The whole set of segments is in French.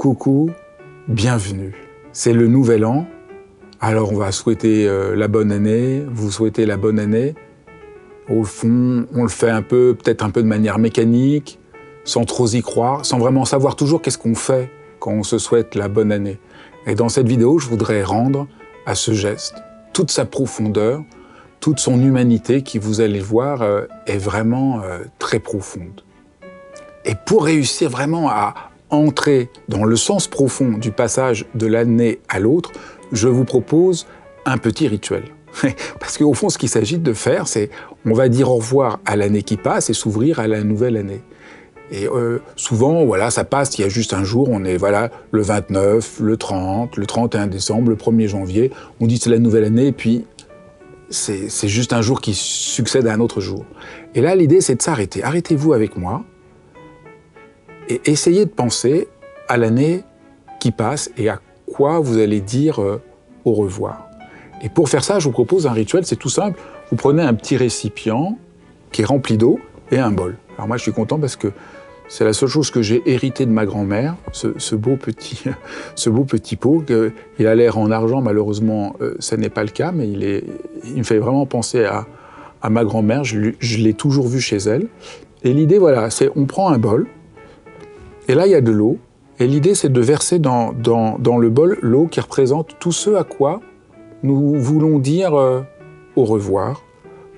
Coucou, bienvenue. C'est le nouvel an, alors on va souhaiter la bonne année, vous souhaitez la bonne année. Au fond, on le fait peut-être un peu de manière mécanique, sans trop y croire, sans vraiment savoir toujours qu'est-ce qu'on fait quand on se souhaite la bonne année. Et dans cette vidéo, je voudrais rendre à ce geste toute sa profondeur, toute son humanité qui, vous allez voir, est vraiment très profonde. Et pour réussir vraiment à entrer dans le sens profond du passage de l'année à l'autre, je vous propose un petit rituel. Parce qu'au fond, ce qu'il s'agit de faire, c'est on va dire au revoir à l'année qui passe et s'ouvrir à la nouvelle année. Et souvent, voilà, ça passe, il y a juste un jour, on est voilà, le 29, le 30, le 31 décembre, le 1er janvier, on dit c'est la nouvelle année, et puis c'est juste un jour qui succède à un autre jour. Et là, l'idée, c'est de s'arrêter. Arrêtez-vous avec moi et essayez de penser à l'année qui passe et à quoi vous allez dire au revoir. Et pour faire ça, je vous propose un rituel, c'est tout simple. Vous prenez un petit récipient qui est rempli d'eau et un bol. Alors moi, je suis content parce que c'est la seule chose que j'ai hérité de ma grand-mère, ce beau petit pot. Il a l'air en argent, malheureusement, ça n'est pas le cas, mais il me fait vraiment penser à ma grand-mère. Je l'ai toujours vu chez elle. Et l'idée, voilà, c'est on prend un bol, et là, il y a de l'eau. Et l'idée, c'est de verser dans le bol l'eau qui représente tout ce à quoi nous voulons dire au revoir,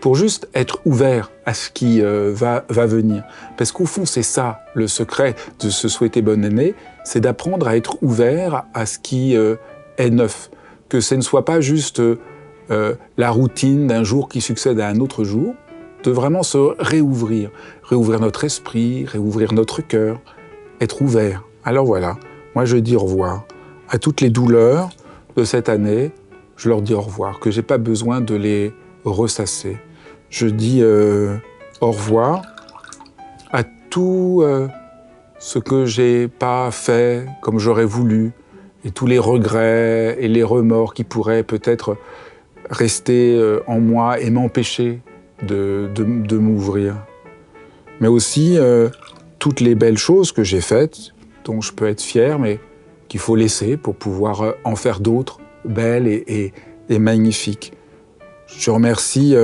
pour juste être ouvert à ce qui va venir. Parce qu'au fond, c'est ça, le secret de se souhaiter bonne année, c'est d'apprendre à être ouvert à ce qui est neuf. Que ce ne soit pas juste la routine d'un jour qui succède à un autre jour, de vraiment se réouvrir. Réouvrir notre esprit, réouvrir notre cœur, être ouvert. Alors voilà, moi je dis au revoir à toutes les douleurs de cette année, je leur dis au revoir, que j'ai pas besoin de les ressasser. Je dis au revoir à tout ce que j'ai pas fait comme j'aurais voulu, et tous les regrets et les remords qui pourraient peut-être rester en moi et m'empêcher de m'ouvrir. Mais aussi toutes les belles choses que j'ai faites, dont je peux être fier, mais qu'il faut laisser pour pouvoir en faire d'autres, belles et magnifiques. Je remercie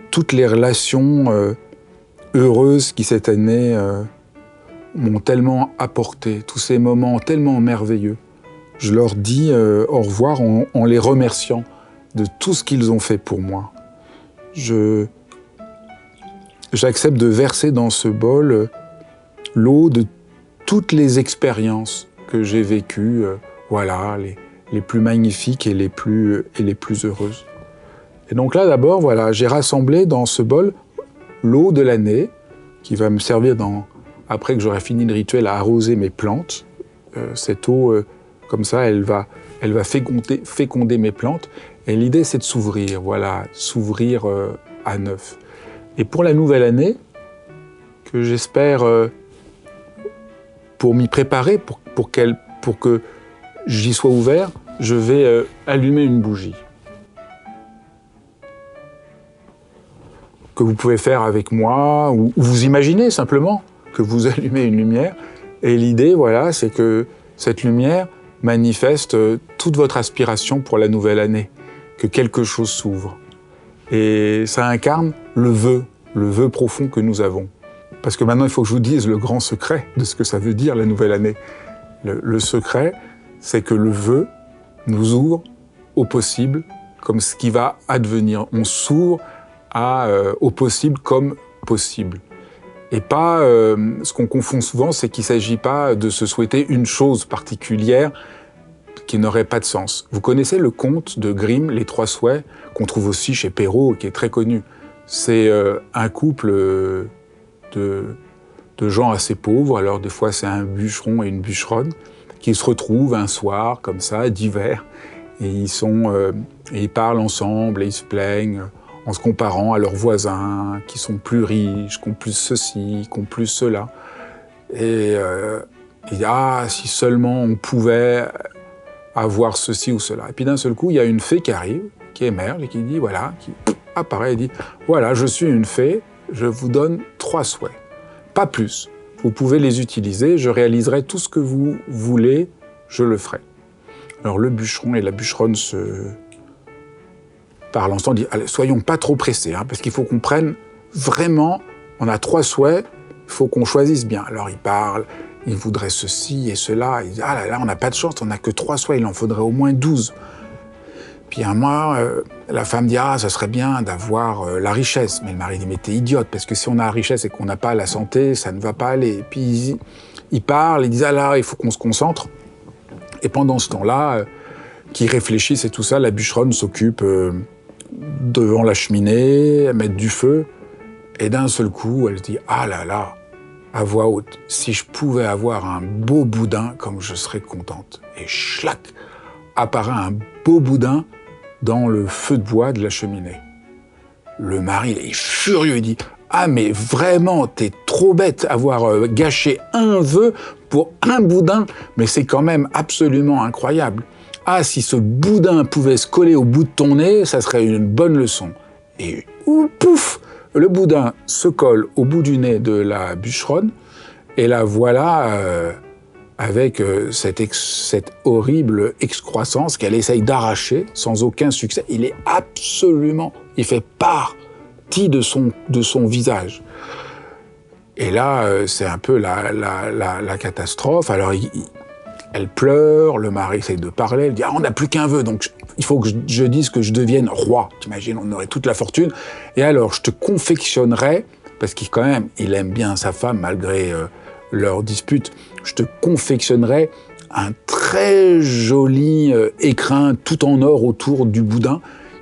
toutes les relations heureuses qui, cette année, m'ont tellement apporté, tous ces moments tellement merveilleux. Je leur dis au revoir en les remerciant de tout ce qu'ils ont fait pour moi. J'accepte de verser dans ce bol l'eau de toutes les expériences que j'ai vécues, voilà, les plus magnifiques et les plus heureuses. Et donc là, d'abord, voilà, j'ai rassemblé dans ce bol l'eau de l'année, qui va me servir, après que j'aurai fini le rituel, à arroser mes plantes. Cette eau, comme ça, elle va féconder mes plantes. Et l'idée, c'est de s'ouvrir, voilà, s'ouvrir à neuf. Et pour la nouvelle année, que j'espère, pour m'y préparer, pour que j'y sois ouvert, je vais allumer une bougie. Que vous pouvez faire avec moi, ou vous imaginez simplement que vous allumez une lumière. Et l'idée, voilà, c'est que cette lumière manifeste toute votre aspiration pour la nouvelle année, que quelque chose s'ouvre. Et ça incarne le vœu profond que nous avons. Parce que maintenant, il faut que je vous dise le grand secret de ce que ça veut dire la nouvelle année. Le secret, c'est que le vœu nous ouvre au possible comme ce qui va advenir. On s'ouvre au possible comme possible. Et pas, ce qu'on confond souvent, c'est qu'il ne s'agit pas de se souhaiter une chose particulière qui n'aurait pas de sens. Vous connaissez le conte de Grimm, Les Trois Souhaits, qu'on trouve aussi chez Perrault, qui est très connu. C'est un couple de gens assez pauvres, alors des fois c'est un bûcheron et une bûcheronne, qui se retrouvent un soir, comme ça, d'hiver, et ils parlent ensemble et ils se plaignent en se comparant à leurs voisins, qui sont plus riches, qui ont plus ceci, qui ont plus cela. Et il dit « Ah, si seulement on pouvait avoir ceci ou cela ». Et puis d'un seul coup, il y a une fée qui arrive, qui émerge et qui dit, voilà, qui apparaît et dit « Voilà, je suis une fée, je vous donne 3 souhaits. Pas plus. vous pouvez les utiliser, je réaliserai tout ce que vous voulez, je le ferai. Alors le bûcheron et la bûcheronne se parlent ensemble, disent, allez, soyons pas trop pressés, hein, parce qu'il faut qu'on prenne vraiment, on a 3 souhaits, il faut qu'on choisisse bien. Alors ils parlent, ils voudraient ceci et cela, ils disent, ah là là, on n'a pas de chance, on n'a que 3 souhaits, il en faudrait au moins 12. Puis un mois, la femme dit « Ah, ça serait bien d'avoir la richesse ». Mais le mari dit « Mais t'es idiote, parce que si on a la richesse et qu'on n'a pas la santé, ça ne va pas aller ». Et puis ils parlent, ils disent « Ah là, il faut qu'on se concentre ». Et pendant ce temps-là, qu'ils réfléchissent et tout ça, la bûcheronne s'occupe devant la cheminée, à mettre du feu. Et d'un seul coup, elle dit « Ah là là », à voix haute, « Si je pouvais avoir un beau boudin, comme je serais contente ». Et schlac, apparaît un beau boudin dans le feu de bois de la cheminée. Le mari est furieux, il dit « Ah mais vraiment, t'es trop bête avoir gâché un vœu pour un boudin, mais c'est quand même absolument incroyable. Ah, si ce boudin pouvait se coller au bout de ton nez, ça serait une bonne leçon. » Et pouf, le boudin se colle au bout du nez de la bûcheronne, et la voilà avec cette horrible excroissance qu'elle essaye d'arracher sans aucun succès. Il fait partie de son visage. Et là, c'est un peu la catastrophe. Alors, elle pleure, le mari essaye de parler, elle dit « Ah, on n'a plus qu'un vœu, donc il faut que je dise que je devienne roi. » T'imagines, on aurait toute la fortune. Et alors, je te confectionnerai, parce qu'il quand même, il aime bien sa femme, malgré leur dispute, je te confectionnerai un très joli écrin tout en or autour du boudin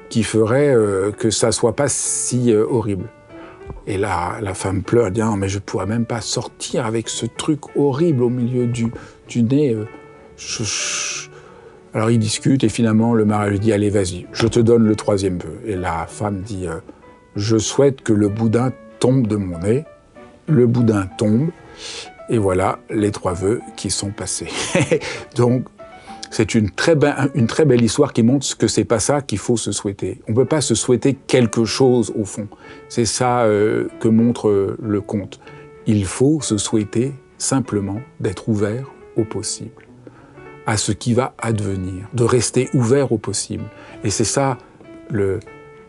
qui ferait que ça soit pas si horrible. Et là, la femme pleure, elle dit « Non, mais je pourrais même pas sortir avec ce truc horrible au milieu du nez. » Alors ils discutent et finalement le mari lui dit « Allez, vas-y, je te donne le 3e vœu. » Et la femme dit « Je souhaite que le boudin tombe de mon nez. » Le boudin tombe. Et voilà les 3 vœux qui sont passés. Donc, c'est une très belle histoire qui montre que c'est pas ça qu'il faut se souhaiter. On peut pas se souhaiter quelque chose, au fond. C'est ça que montre le conte. Il faut se souhaiter simplement d'être ouvert au possible, à ce qui va advenir, de rester ouvert au possible. Et c'est ça,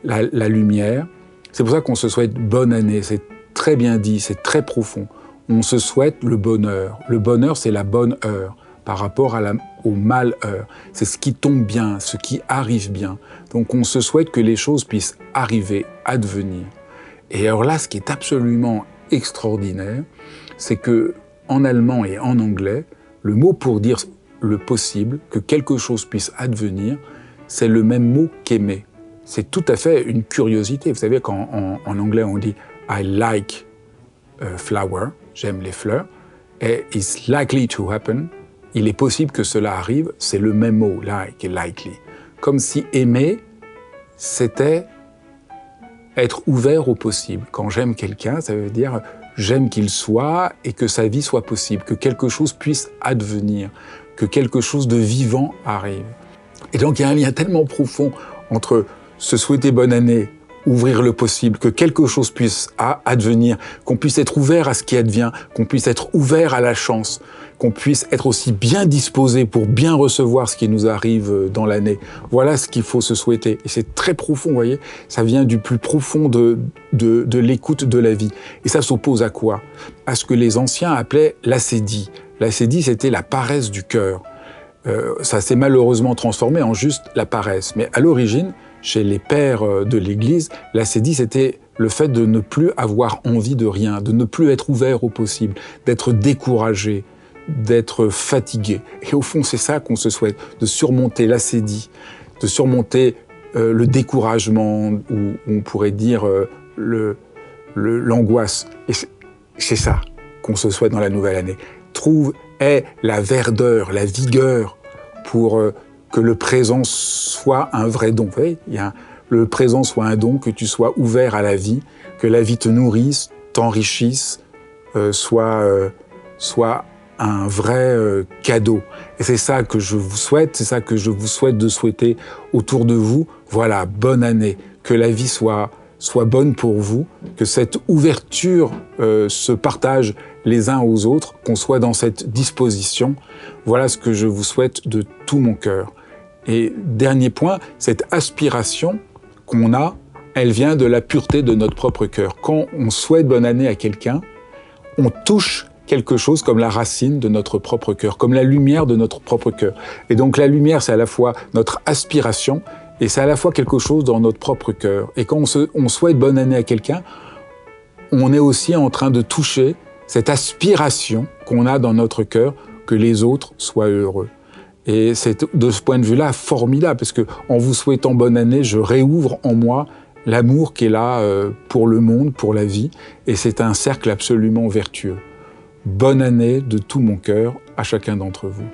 la lumière. C'est pour ça qu'on se souhaite bonne année. C'est très bien dit, c'est très profond. On se souhaite le bonheur. Le bonheur, c'est la bonne heure par rapport au malheur. C'est ce qui tombe bien, ce qui arrive bien. Donc on se souhaite que les choses puissent arriver, advenir. Et alors là, ce qui est absolument extraordinaire, c'est que en allemand et en anglais, le mot pour dire le possible, que quelque chose puisse advenir, c'est le même mot qu'aimer. C'est tout à fait une curiosité. Vous savez, quand en anglais on dit « I like a flower », j'aime les fleurs, et « it's likely to happen », il est possible que cela arrive, c'est le même mot, like et likely. Comme si aimer, c'était être ouvert au possible. Quand j'aime quelqu'un, ça veut dire j'aime qu'il soit et que sa vie soit possible, que quelque chose puisse advenir, que quelque chose de vivant arrive. Et donc il y a un lien tellement profond entre se souhaiter bonne année, ouvrir le possible, que quelque chose puisse advenir, qu'on puisse être ouvert à ce qui advient, qu'on puisse être ouvert à la chance, qu'on puisse être aussi bien disposé pour bien recevoir ce qui nous arrive dans l'année. Voilà ce qu'il faut se souhaiter. Et c'est très profond, vous voyez, ça vient du plus profond de l'écoute de la vie. Et ça s'oppose à quoi? À ce que les anciens appelaient l'acédie. L'acédie, c'était la paresse du cœur. Ça s'est malheureusement transformé en juste la paresse. Mais à l'origine, chez les pères de l'Église, l'acédie, c'était le fait de ne plus avoir envie de rien, de ne plus être ouvert au possible, d'être découragé, d'être fatigué. Et au fond, c'est ça qu'on se souhaite, de surmonter l'acédie, de surmonter le découragement, ou on pourrait dire l'angoisse. Et c'est ça qu'on se souhaite dans la nouvelle année. Aie la verdeur, la vigueur pour que le présent soit un vrai don. Vous voyez, le présent soit un don, que tu sois ouvert à la vie, que la vie te nourrisse, t'enrichisse, soit un vrai cadeau. Et c'est ça que je vous souhaite, c'est ça que je vous souhaite de souhaiter autour de vous. Voilà, bonne année, que la vie soit soit bonne pour vous, que cette ouverture se partage les uns aux autres, qu'on soit dans cette disposition. Voilà ce que je vous souhaite de tout mon cœur. Et dernier point, cette aspiration qu'on a, elle vient de la pureté de notre propre cœur. Quand on souhaite bonne année à quelqu'un, on touche quelque chose comme la racine de notre propre cœur, comme la lumière de notre propre cœur. Et donc la lumière, c'est à la fois notre aspiration, et c'est à la fois quelque chose dans notre propre cœur. Et quand on souhaite bonne année à quelqu'un, on est aussi en train de toucher cette aspiration qu'on a dans notre cœur, que les autres soient heureux. Et c'est de ce point de vue-là formidable, parce que en vous souhaitant bonne année, je réouvre en moi l'amour qui est là pour le monde, pour la vie, et c'est un cercle absolument vertueux. Bonne année de tout mon cœur à chacun d'entre vous.